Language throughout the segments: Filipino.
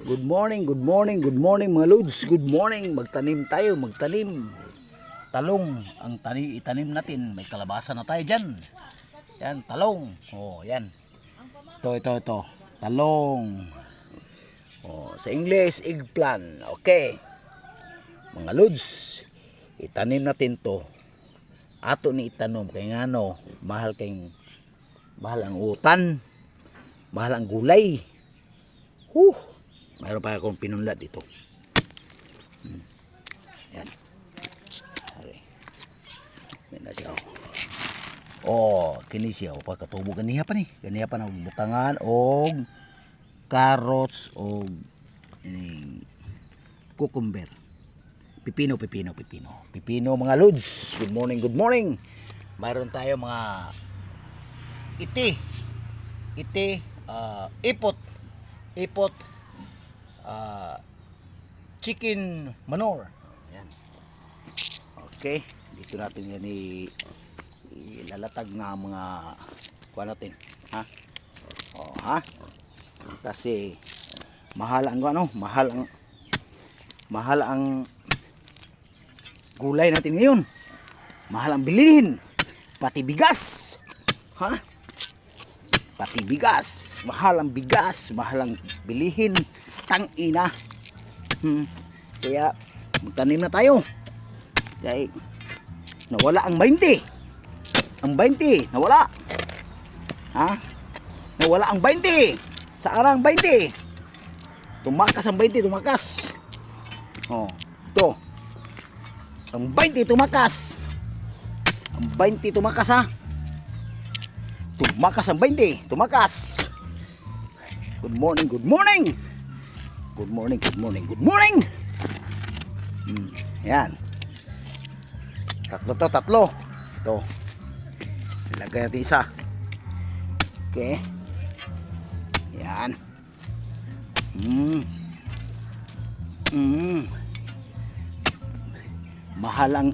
Good morning, good morning, good morning mga lods. Good morning. Magtanim tayo, magtanim. Talong ang itanim natin. May kalabasa na tayo diyan. Yan, talong. Oh, yan. Ito. Talong. Oh, sa English, eggplant. Okay. Mga lods, itanim natin to. Ato ni itanom kay ngano, mahal ang utan, mahal ang gulay. Mayroon pa akong pinunlad dito. Yan. Yan na siya. Kini siya. Pagkatubo ganiha pa ni. Ganiha pa na butangan o carrots o cucumber. Pipino mga lods. Good morning. Mayroon tayo mga ipot, chicken manure. Yan. Okay, dito natin yan ilalatag nga mga kuha natin, ha? Kasi mahal ang gulay natin ngayon. Mahal ang bilihin, pati bigas, ha? Pati bigas, mahal ang bigas, mahal ang bilihin, tangina. Kaya magtanim na tayo. Kaya nawala ang 20. Ang 20 nawala. Ha? Nawala ang 20. Saan ang 20? Tumakas ang 20, tumakas. Ito. Ang 20 tumakas. Ang 20 tumakas, ha? Tumakas ang 20, tumakas. Good morning. Yan. Tatlo. Ito. Ilagay natin isa. Okay. Yan. Mahal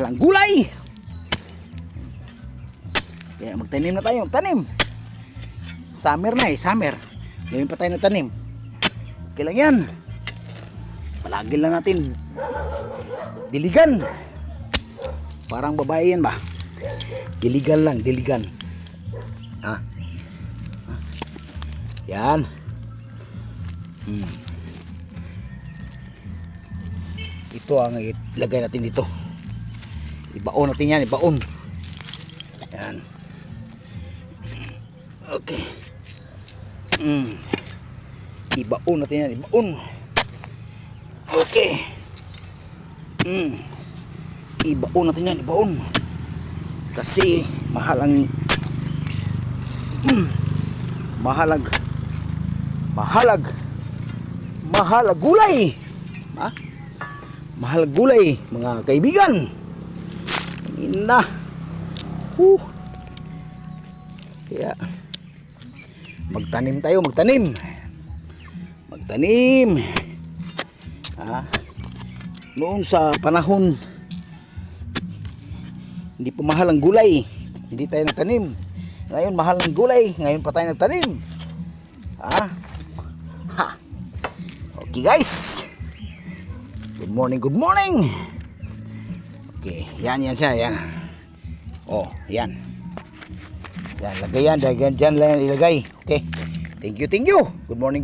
ang gulay. Kaya magtanim na tayo, Summer na summer. Ngayon pa tayo nagtanim. Okay lang yan. Palagi lang natin diligan. Parang babae yan ba? Diligan lang. Yan. Ito ang ilagay natin dito. Ibaon natin yan, Yan. Okay. Ibaon natin yan, Okay. Ibaon natin yan, Kasi mahal ang gulay. Ha? Mahal gulay, mga kaibigan. Ina. Kaya magtanim tayo. Noon sa panahon hindi pa mahal ang gulay, hindi tayo nagtanim. Ngayon mahal ang gulay, ngayon pa tayo nagtanim. Okay guys, good morning. Okay, yan siya, yan. Yan, lagay yan dyan lang ilagay. Okay, thank you. Good morning.